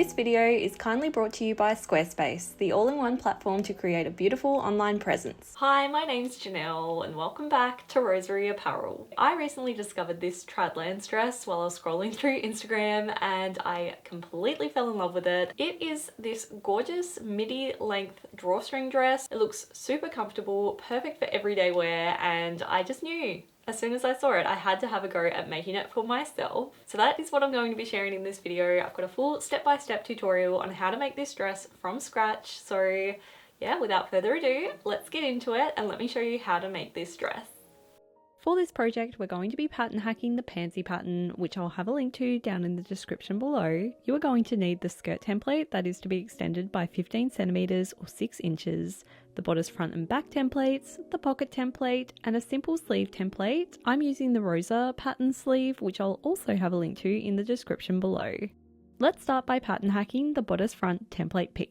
This video is kindly brought to you by Squarespace, the all-in-one platform to create a beautiful online presence. Hi, my name's Janelle and welcome back to Rosery Apparel. I recently discovered this Tradlands dress while I was scrolling through Instagram and I completely fell in love with it. It is this gorgeous midi length drawstring dress. It looks super comfortable, perfect for everyday wear, and I just knew as soon as I saw it, I had to have a go at making it for myself. So that is what I'm going to be sharing in this video. I've got a full step-by-step tutorial on how to make this dress from scratch. So yeah, without further ado, let's get into it and let me show you how to make this dress. For this project, we're going to be pattern hacking the pansy pattern, which I'll have a link to down in the description below. You are going to need the skirt template that is to be extended by 15 centimeters or 6 inches, the bodice front and back templates, the pocket template, and a simple sleeve template. I'm using the Rosery pattern sleeve, which I'll also have a link to in the description below. Let's start by pattern hacking the bodice front template piece.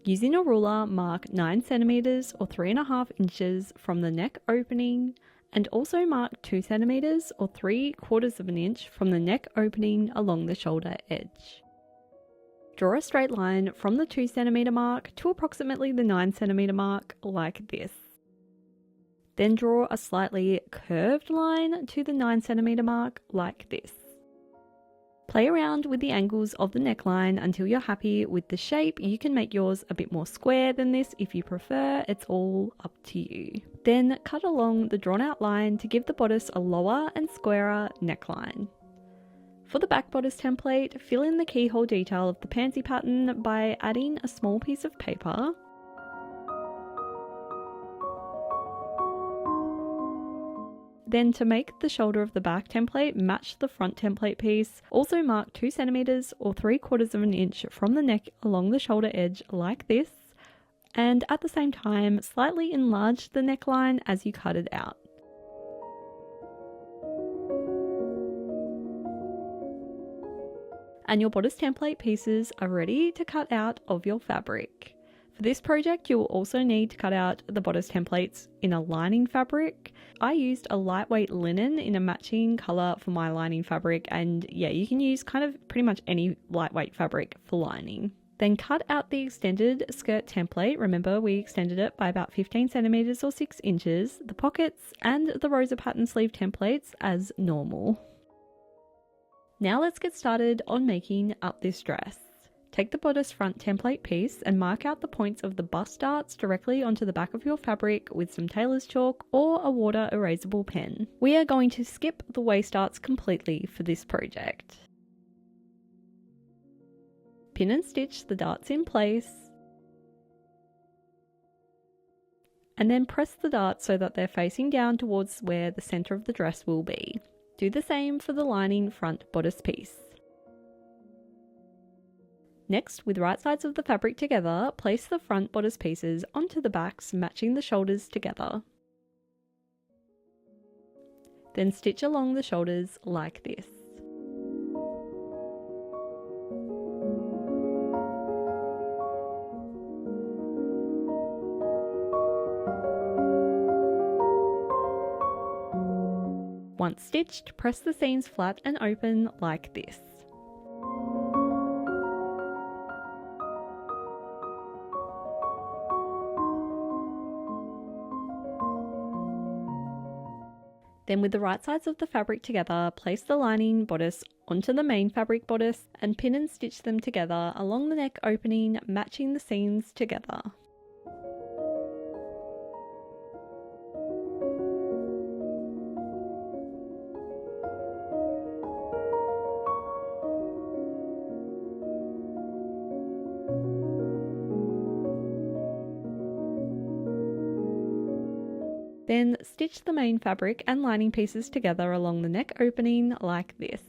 Using a ruler, mark 9 centimeters or 3.5 inches from the neck opening, and also mark 2 centimeters or 3/4 of an inch from the neck opening along the shoulder edge. Draw a straight line from the 2 centimeter mark to approximately the 9 centimeter mark like this. Then draw a slightly curved line to the 9 centimeter mark like this. Play around with the angles of the neckline until you're happy with the shape. You can make yours a bit more square than this if you prefer, it's all up to you. Then cut along the drawn out line to give the bodice a lower and squarer neckline. For the back bodice template, fill in the keyhole detail of the pansy pattern by adding a small piece of paper. Then to make the shoulder of the back template match the front template piece, also mark 2 centimeters or 3/4 of an inch from the neck along the shoulder edge like this, and at the same time slightly enlarge the neckline as you cut it out. And your bodice template pieces are ready to cut out of your fabric. For this project, you will also need to cut out the bodice templates in a lining fabric. I used a lightweight linen in a matching colour for my lining fabric, and yeah, you can use kind of pretty much any lightweight fabric for lining. Then cut out the extended skirt template. Remember, we extended it by about 15 centimeters or 6 inches, the pockets and the Rosery pattern sleeve templates as normal. Now let's get started on making up this dress. Take the bodice front template piece and mark out the points of the bust darts directly onto the back of your fabric with some tailor's chalk or a water erasable pen. We are going to skip the waist darts completely for this project. Pin and stitch the darts in place, and then press the darts so that they're facing down towards where the center of the dress will be. Do the same for the lining front bodice piece. Next, with right sides of the fabric together, place the front bodice pieces onto the backs, matching the shoulders together. Then stitch along the shoulders like this. Once stitched, press the seams flat and open like this. Then with the right sides of the fabric together, place the lining bodice onto the main fabric bodice and pin and stitch them together along the neck opening, matching the seams together. Then stitch the main fabric and lining pieces together along the neck opening like this.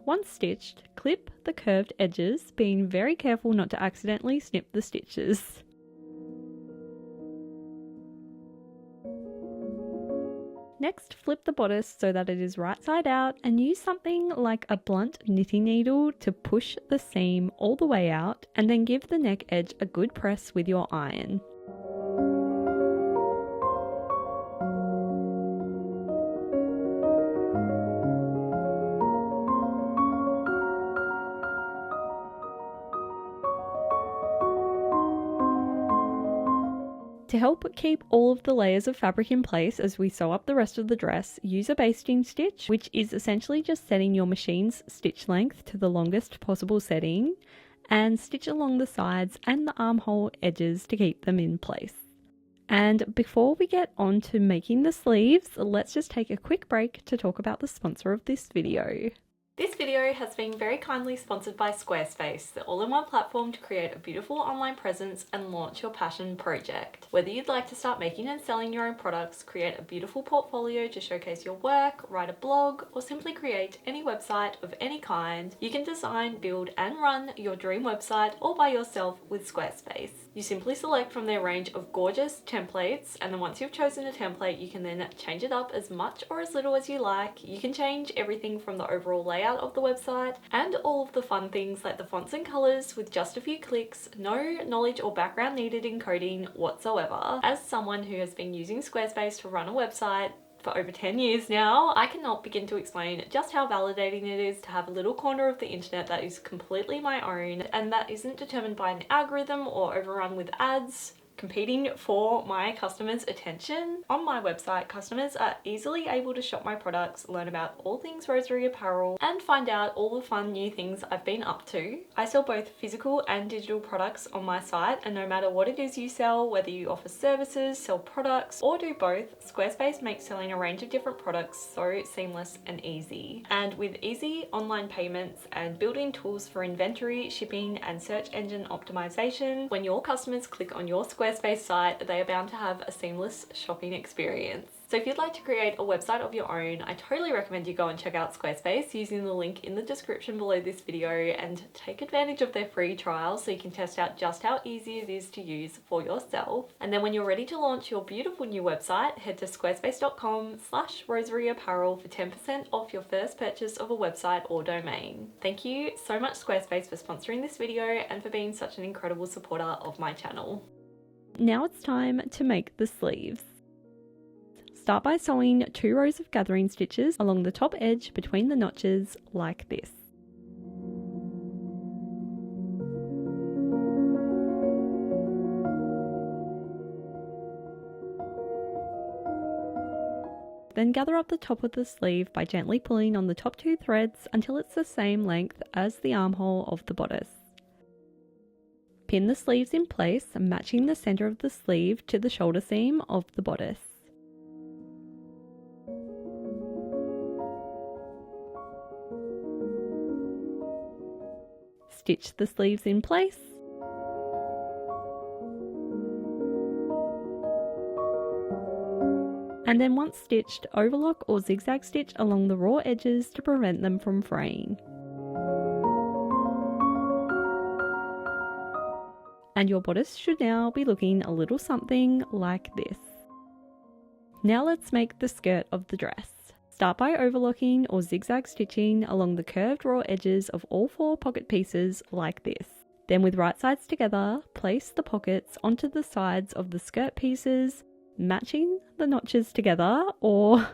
Once stitched, clip the curved edges, being very careful not to accidentally snip the stitches. Next, flip the bodice so that it is right side out and use something like a blunt knitting needle to push the seam all the way out, and then give the neck edge a good press with your iron. To help keep all of the layers of fabric in place as we sew up the rest of the dress, use a basting stitch, which is essentially just setting your machine's stitch length to the longest possible setting, and stitch along the sides and the armhole edges to keep them in place. And before we get on to making the sleeves, let's just take a quick break to talk about the sponsor of this video. This video has been very kindly sponsored by Squarespace, the all-in-one platform to create a beautiful online presence and launch your passion project. Whether you'd like to start making and selling your own products, create a beautiful portfolio to showcase your work, write a blog, or simply create any website of any kind, you can design, build, and run your dream website all by yourself with Squarespace. You simply select from their range of gorgeous templates, and then once you've chosen a template, you can then change it up as much or as little as you like. You can change everything from the overall layout of the website and all of the fun things like the fonts and colors with just a few clicks, no knowledge or background needed in coding whatsoever. As someone who has been using Squarespace to run a website for over 10 years now, I cannot begin to explain just how validating it is to have a little corner of the internet that is completely my own and that isn't determined by an algorithm or overrun with ads competing for my customers' attention. On my website, customers are easily able to shop my products, learn about all things Rosery Apparel, and find out all the fun new things I've been up to. I sell both physical and digital products on my site, and no matter what it is you sell, whether you offer services, sell products, or do both, Squarespace makes selling a range of different products so seamless and easy. And with easy online payments and built-in tools for inventory, shipping, and search engine optimization, when your customers click on your Squarespace site, they are bound to have a seamless shopping experience. So if you'd like to create a website of your own, I totally recommend you go and check out Squarespace using the link in the description below this video and take advantage of their free trial so you can test out just how easy it is to use for yourself. And then when you're ready to launch your beautiful new website, head to squarespace.com/roseryapparel for 10% off your first purchase of a website or domain. Thank you so much Squarespace for sponsoring this video and for being such an incredible supporter of my channel. Now it's time to make the sleeves. Start by sewing 2 rows of gathering stitches along the top edge between the notches like this. Then gather up the top of the sleeve by gently pulling on the top 2 threads until it's the same length as the armhole of the bodice. Pin the sleeves in place, matching the center of the sleeve to the shoulder seam of the bodice. Stitch the sleeves in place. And then once stitched, overlock or zigzag stitch along the raw edges to prevent them from fraying. And your bodice should now be looking a little something like this. Now let's make the skirt of the dress. Start by overlocking or zigzag stitching along the curved raw edges of all 4 pocket pieces like this. Then with right sides together, place the pockets onto the sides of the skirt pieces, matching the notches together or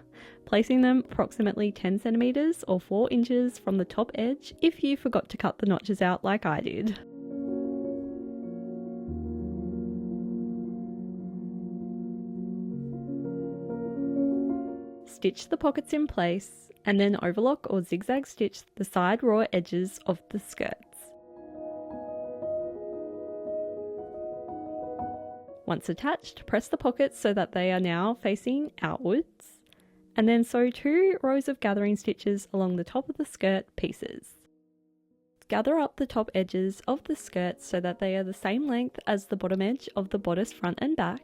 placing them approximately 10 centimeters or 4 inches from the top edge if you forgot to cut the notches out like I did. Stitch the pockets in place and then overlock or zigzag stitch the side raw edges of the skirts. Once attached, press the pockets so that they are now facing outwards, and then sew 2 rows of gathering stitches along the top of the skirt pieces. Gather up the top edges of the skirts so that they are the same length as the bottom edge of the bodice front and back.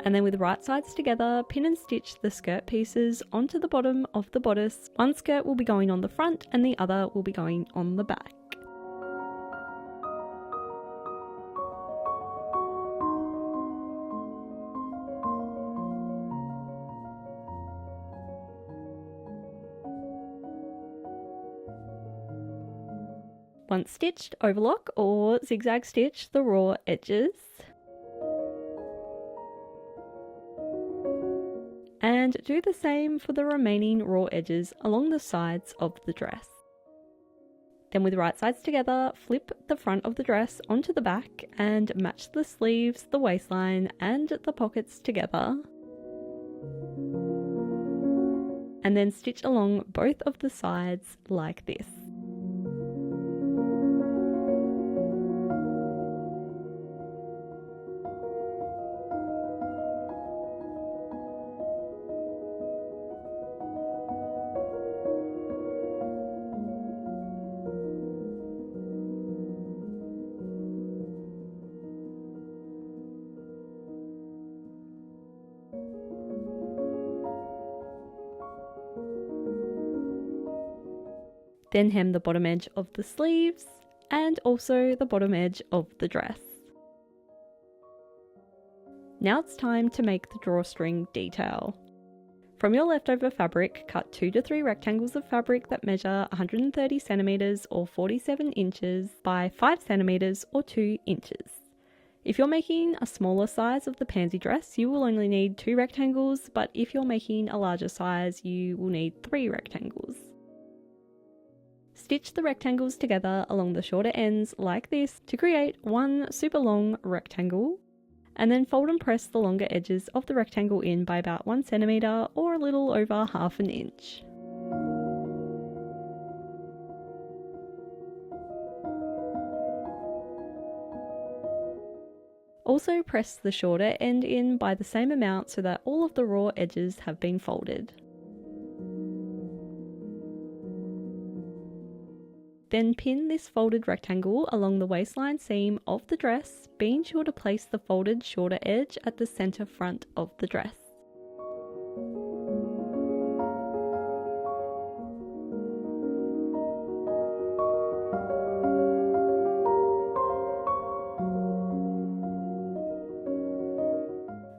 And then with right sides together, pin and stitch the skirt pieces onto the bottom of the bodice. One skirt will be going on the front and the other will be going on the back. Once stitched, overlock or zigzag stitch the raw edges. And do the same for the remaining raw edges along the sides of the dress. Then with right sides together, flip the front of the dress onto the back and match the sleeves, the waistline and the pockets together. And then stitch along both of the sides like this. Then hem the bottom edge of the sleeves and also the bottom edge of the dress. Now it's time to make the drawstring detail. From your leftover fabric, cut 2 to 3 rectangles of fabric that measure 130 centimeters or 47 inches by 5 centimeters or 2 inches. If you're making a smaller size of the pansy dress, you will only need 2 rectangles, but if you're making a larger size, you will need 3 rectangles. Stitch the rectangles together along the shorter ends like this to create one super long rectangle, and then fold and press the longer edges of the rectangle in by about 1 centimeter or a little over half an inch. Also press the shorter end in by the same amount so that all of the raw edges have been folded. Then pin this folded rectangle along the waistline seam of the dress, being sure to place the folded shorter edge at the center front of the dress.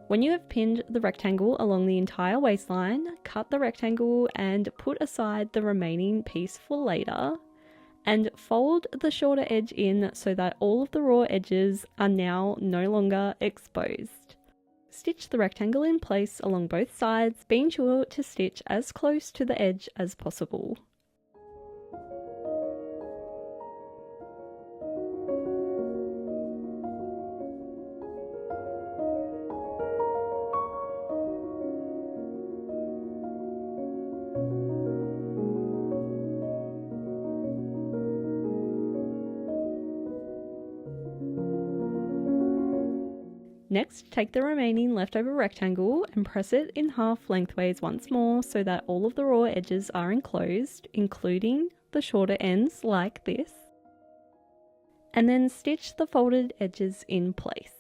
When you have pinned the rectangle along the entire waistline, cut the rectangle and put aside the remaining piece for later. And fold the shorter edge in so that all of the raw edges are now no longer exposed. Stitch the rectangle in place along both sides, being sure to stitch as close to the edge as possible. Next, take the remaining leftover rectangle and press it in half lengthways once more so that all of the raw edges are enclosed, including the shorter ends like this. And then stitch the folded edges in place.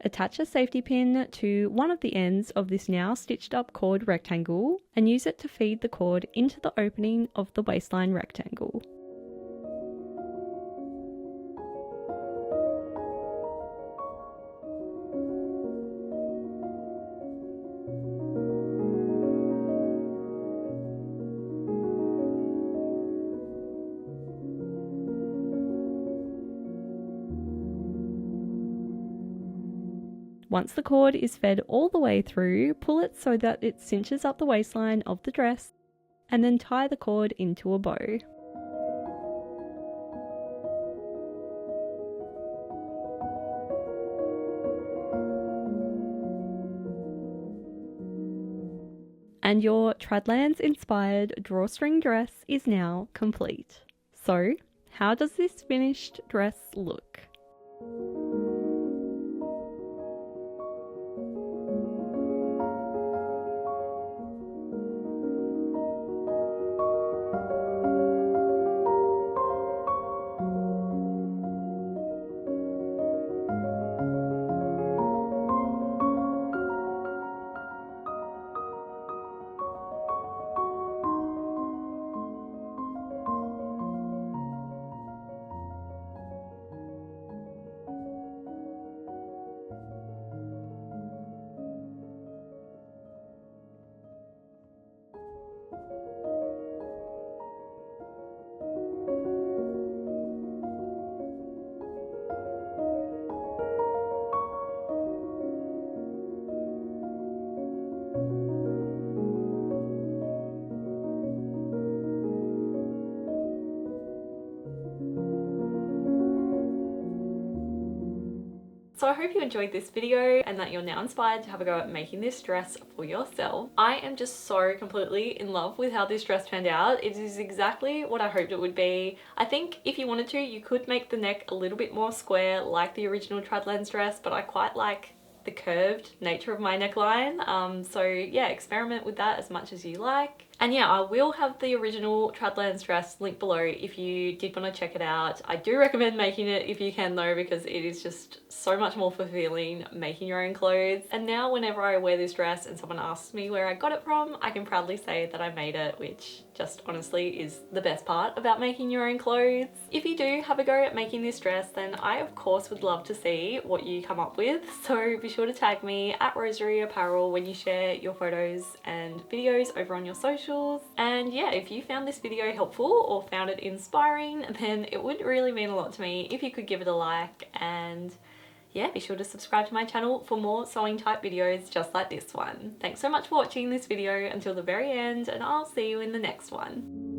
Attach a safety pin to one of the ends of this now stitched up cord rectangle and use it to feed the cord into the opening of the waistline rectangle. Once the cord is fed all the way through, pull it so that it cinches up the waistline of the dress, and then tie the cord into a bow. And your Tradlands inspired drawstring dress is now complete. So, how does this finished dress look? So I hope you enjoyed this video and that you're now inspired to have a go at making this dress for yourself. I am just so completely in love with how this dress turned out. It is exactly what I hoped it would be. I think if you wanted to, you could make the neck a little bit more square like the original Tradlands dress, but I quite like the curved nature of my neckline. So yeah, experiment with that as much as you like. And yeah, I will have the original Tradlands dress linked below if you did want to check it out. I do recommend making it if you can though, because it is just so much more fulfilling making your own clothes. And now whenever I wear this dress and someone asks me where I got it from, I can proudly say that I made it, which just honestly is the best part about making your own clothes. If you do have a go at making this dress, then I of course would love to see what you come up with. So be sure to tag me at Rosery Apparel when you share your photos and videos over on your socials. And yeah, if you found this video helpful or found it inspiring, then it would really mean a lot to me if you could give it a like. And yeah, be sure to subscribe to my channel for more sewing type videos just like this one. Thanks so much for watching this video until the very end, and I'll see you in the next one.